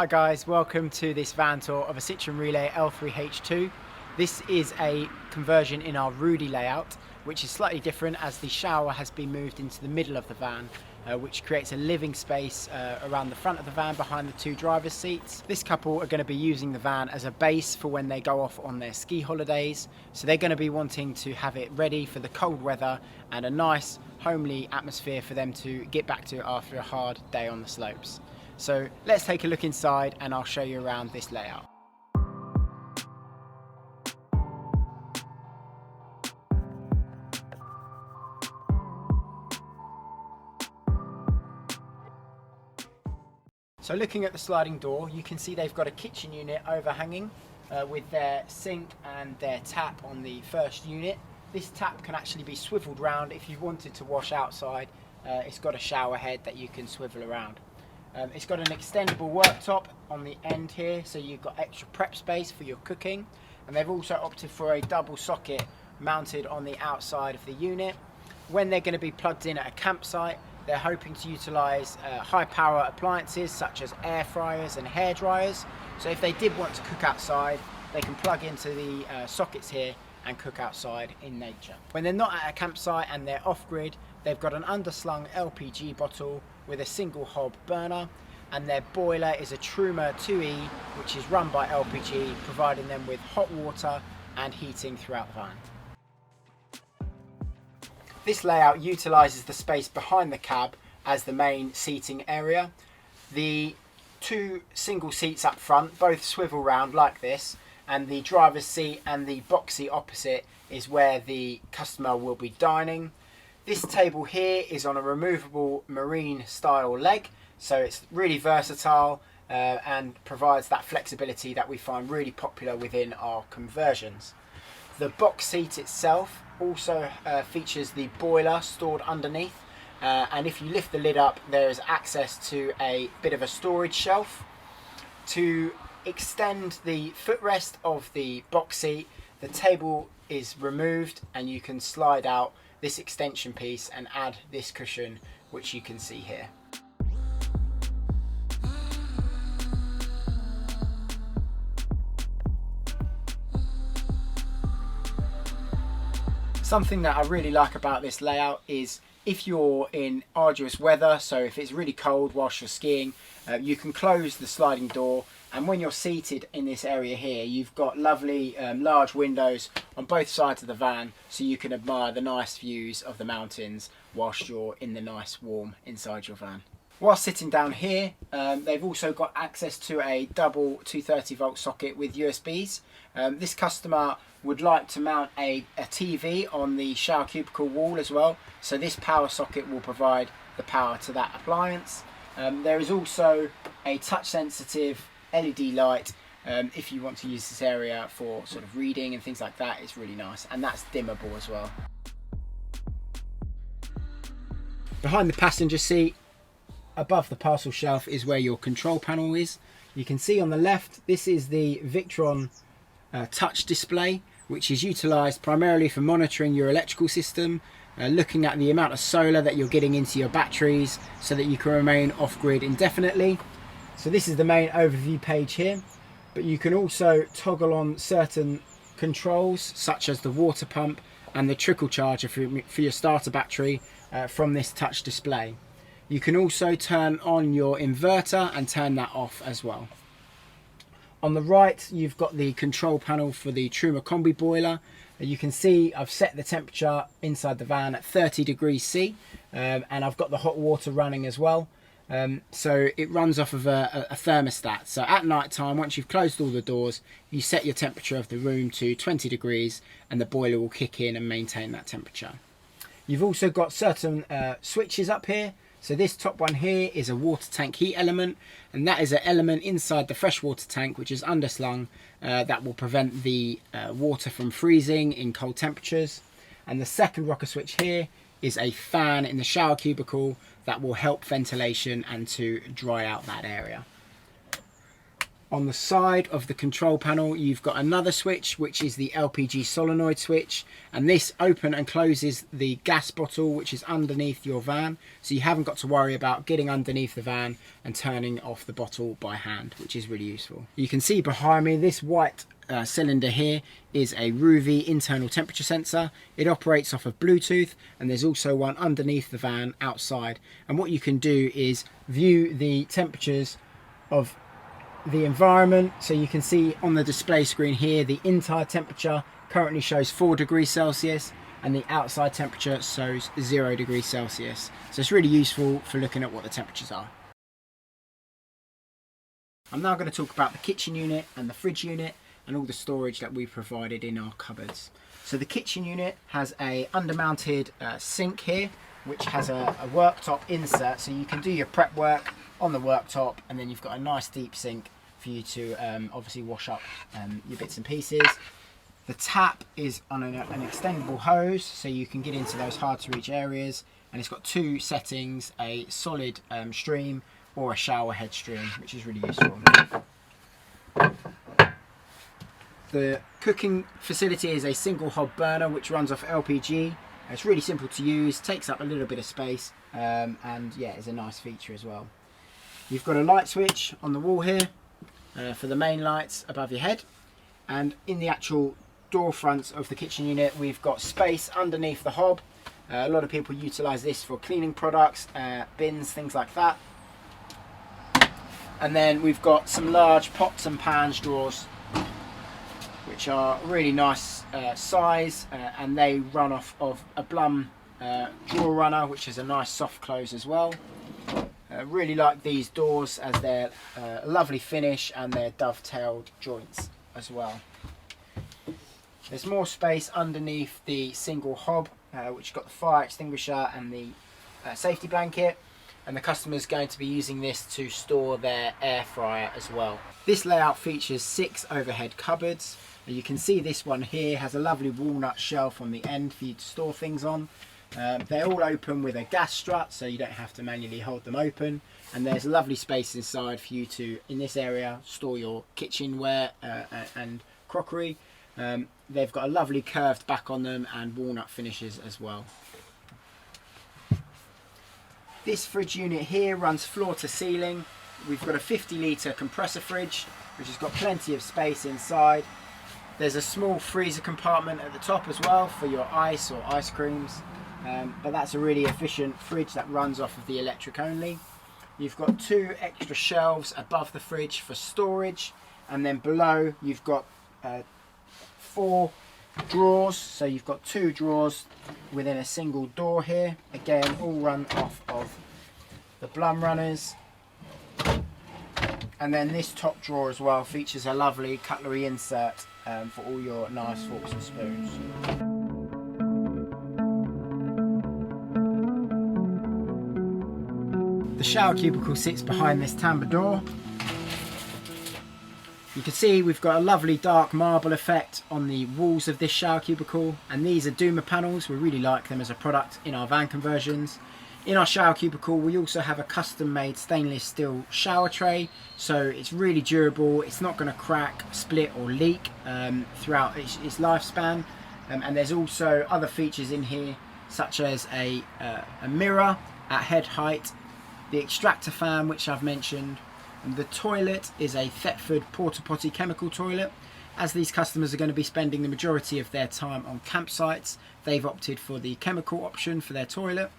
Hi guys, welcome to this van tour of a Citroen L3H2. This is a conversion in our Rudi layout, which is slightly different as the shower has been moved into the middle of the van, which creates a living space around the front of the van behind the two driver's seats. This couple are going to be using the van as a base for when they go off on their ski holidays, so they're going to be wanting to have it ready for the cold weather and a nice homely atmosphere for them to get back to after a hard day on the slopes. So let's take a look inside and I'll show you around this layout. So looking at the sliding door, you can see they've got a kitchen unit overhanging with their sink and their tap on the first unit. This tap can actually be swiveled round if you wanted to wash outside. It's got a shower head that you can swivel around. It's got an extendable worktop on the end here, so you've got extra prep space for your cooking, and they've also opted for a double socket mounted on the outside of the unit. When they're going to be plugged in at a campsite, they're hoping to utilise high power appliances such as air fryers and hair dryers, so if they did want to cook outside, they can plug into the sockets here and cook outside in nature. When they're not at a campsite and they're off-grid, they've got an underslung LPG bottle with a single hob burner, and their boiler is a Truma 2E, which is run by LPG, providing them with hot water and heating throughout the van. This layout utilises the space behind the cab as the main seating area. The two single seats up front both swivel round like this, and the driver's seat and the box seat opposite is where the customer will be dining. This table here is on a removable marine style leg, so it's really versatile and provides that flexibility that we find really popular within our conversions. The box seat itself also features the boiler stored underneath, and if you lift the lid up, there is access to a bit of a storage shelf. To extend the footrest of the box seat, the table is removed and you can slide out this extension piece and add this cushion, which you can see here. Something that I really like about this layout is if you're in arduous weather, so if it's really cold whilst you're skiing, you can close the sliding door, and when you're seated in this area here, you've got lovely large windows on both sides of the van, so you can admire the nice views of the mountains whilst you're in the nice warm inside your van. While sitting down here, they've also got access to a double 230 volt socket with USBs. This customer would like to mount a TV on the shower cubicle wall as well, so this power socket will provide the power to that appliance. There is also a touch sensitive LED light if you want to use this area for sort of reading and things like that. It's really nice, and that's dimmable as well. Behind the passenger seat, above the parcel shelf, is where your control panel is. You can see on the left, this is the Victron touch display, which is utilised primarily for monitoring your electrical system, looking at the amount of solar that you're getting into your batteries so that you can remain off-grid indefinitely. So this is the main overview page here, but you can also toggle on certain controls such as the water pump and the trickle charger for your starter battery from this touch display. You can also turn on your inverter and turn that off as well. On the right, you've got the control panel for the Truma combi boiler. You can see I've set the temperature inside the van at 30 degrees C, and I've got the hot water running as well. So it runs off of a thermostat. So at night time, once you've closed all the doors, you set your temperature of the room to 20 degrees and the boiler will kick in and maintain that temperature. You've also got certain switches up here. So this top one here is a water tank heat element, and that is an element inside the freshwater tank which is underslung that will prevent the water from freezing in cold temperatures. And the second rocker switch here is a fan in the shower cubicle that will help ventilation and to dry out that area. On the side of the control panel, you've got another switch, which is the LPG solenoid switch, and this open and closes the gas bottle, which is underneath your van, so you haven't got to worry about getting underneath the van and turning off the bottle by hand, which is really useful. You can see behind me, this white cylinder here is a Rudi internal temperature sensor. It operates off of Bluetooth, and there's also one underneath the van outside, and what you can do is view the temperatures of the environment. So you can see on the display screen here, the inside temperature currently shows 4 degrees Celsius and the outside temperature shows 0 degrees Celsius. So it's really useful for looking at what the temperatures are. I'm now going to talk about the kitchen unit and the fridge unit and all the storage that we've provided in our cupboards. So the kitchen unit has a undermounted sink here, which has a worktop insert, so you can do your prep work on the worktop, and then you've got a nice deep sink for you to obviously wash up your bits and pieces. The tap is on an extendable hose, so you can get into those hard to reach areas, and it's got 2 settings, a solid stream or a shower head stream, which is really useful. The cooking facility is a single hob burner which runs off LPG. It's really simple to use, takes up a little bit of space, and yeah, is a nice feature as well. You've got a light switch on the wall here for the main lights above your head, and in the actual door fronts of the kitchen unit we've got space underneath the hob. A lot of people utilise this for cleaning products, bins, things like that. And then we've got some large pots and pans drawers, which are really nice size, and they run off of a Blum drawer runner, which is a nice soft close as well. Really like these doors as they're a lovely finish and they're dovetailed joints as well. There's more space underneath the single hob, which has got the fire extinguisher and the safety blanket, and the customer's going to be using this to store their air fryer as well. This layout features 6 overhead cupboards. You can see this one here has a lovely walnut shelf on the end for you to store things on. They're all open with a gas strut, so you don't have to manually hold them open, and there's a lovely space inside for you to, in this area, store your kitchenware and crockery. They've got a lovely curved back on them and walnut finishes as well. This fridge unit here runs floor to ceiling. We've got a 50-litre compressor fridge which has got plenty of space inside. There's a small freezer compartment at the top as well for your ice or ice creams. But that's a really efficient fridge that runs off of the electric only. You've got 2 extra shelves above the fridge for storage, and then below you've got 4 drawers, so you've got 2 drawers within a single door here, again all run off of the Blum runners. And then this top drawer as well features a lovely cutlery insert for all your knives, forks and spoons. The shower cubicle sits behind this tambour door. You can see we've got a lovely dark marble effect on the walls of this shower cubicle, and these are Duma panels. We really like them as a product in our van conversions. In our shower cubicle we also have a custom made stainless steel shower tray, so it's really durable, it's not going to crack, split or leak throughout its lifespan. And there's also other features in here, such as a mirror at head height, the extractor fan which I've mentioned, and the toilet is a Thetford porta potty chemical toilet. As these customers are going to be spending the majority of their time on campsites, they've opted for the chemical option for their toilet.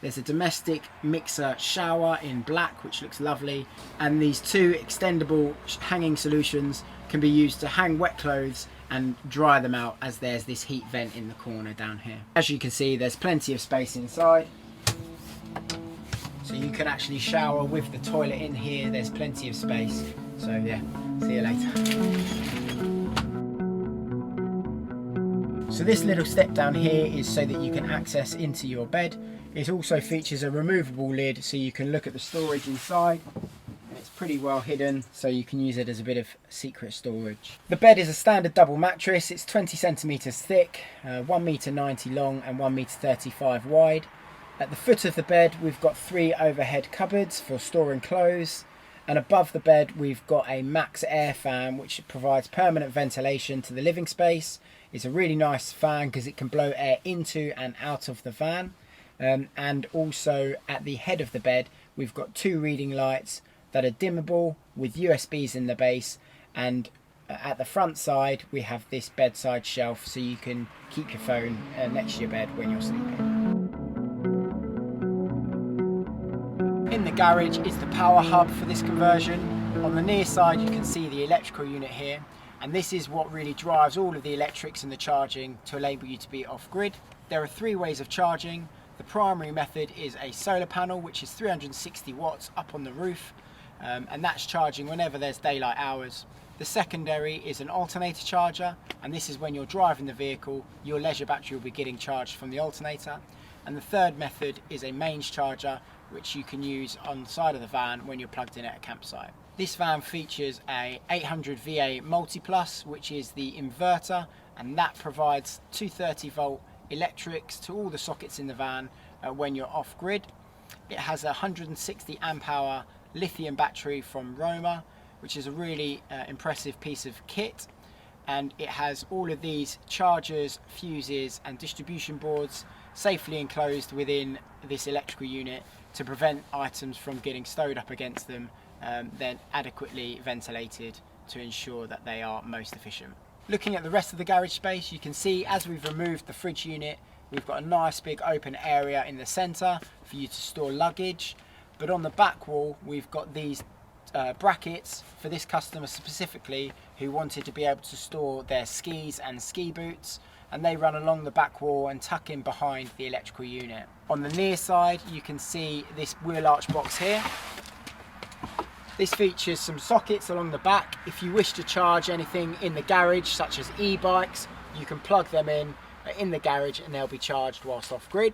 There's a domestic mixer shower in black which looks lovely, and these 2 extendable hanging solutions can be used to hang wet clothes and dry them out, as there's this heat vent in the corner down here. As you can see, there's plenty of space inside, so you can actually shower with the toilet in here. There's plenty of space, so yeah, see you later. So this little step down here is so that you can access into your bed. It also features a removable lid so you can look at the storage inside. It's pretty well hidden, so you can use it as a bit of secret storage. The bed is a standard double mattress. It's 20 centimeters thick, 1 meter 90 long and 1 meter 35 wide. At the foot of the bed we've got 3 overhead cupboards for storing clothes, And above the bed we've got a max air fan which provides permanent ventilation to the living space. It's a really nice fan because it can blow air into and out of the van. And also at the head of the bed we've got 2 reading lights that are dimmable with USBs in the base, and at the front side we have this bedside shelf so you can keep your phone next to your bed when you're sleeping. In the garage is the power hub for this conversion. On the near side you can see the electrical unit here, and this is what really drives all of the electrics and the charging to enable you to be off-grid. There are 3 ways of charging. The primary method is a solar panel which is 360 watts up on the roof, and that's charging whenever there's daylight hours. The secondary is an alternator charger, and this is when you're driving the vehicle, your leisure battery will be getting charged from the alternator. And the third method is a mains charger, which you can use on the side of the van when you're plugged in at a campsite. This van features a 800 VA Multi-Plus, which is the inverter, and that provides 230 volt electrics to all the sockets in the van when you're off-grid. It has a 160 amp hour lithium battery from Roma, which is a really impressive piece of kit, and it has all of these chargers, fuses and distribution boards safely enclosed within this electrical unit to prevent items from getting stowed up against them, then adequately ventilated to ensure that they are most efficient. Looking at the rest of the garage space, you can see as we've removed the fridge unit, we've got a nice big open area in the centre for you to store luggage, but on the back wall we've got these brackets for this customer specifically who wanted to be able to store their skis and ski boots, and they run along the back wall and tuck in behind the electrical unit. On the near side you can see this wheel arch box here. This features some sockets along the back. If you wish to charge anything in the garage such as e-bikes, you can plug them in the garage and they'll be charged whilst off grid.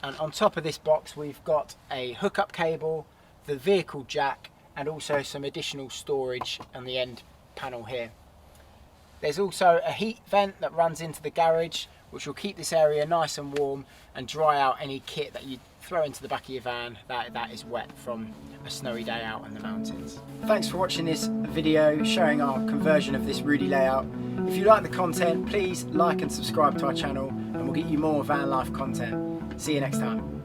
And on top of this box we've got a hookup cable, the vehicle jack, and also some additional storage on the end panel here. There's also a heat vent that runs into the garage which will keep this area nice and warm and dry out any kit that you throw into the back of your van that is wet from a snowy day out in the mountains. Thanks for watching this video showing our conversion of this Rudi layout. If you like the content, please like and subscribe to our channel and we'll get you more van life content. See you next time.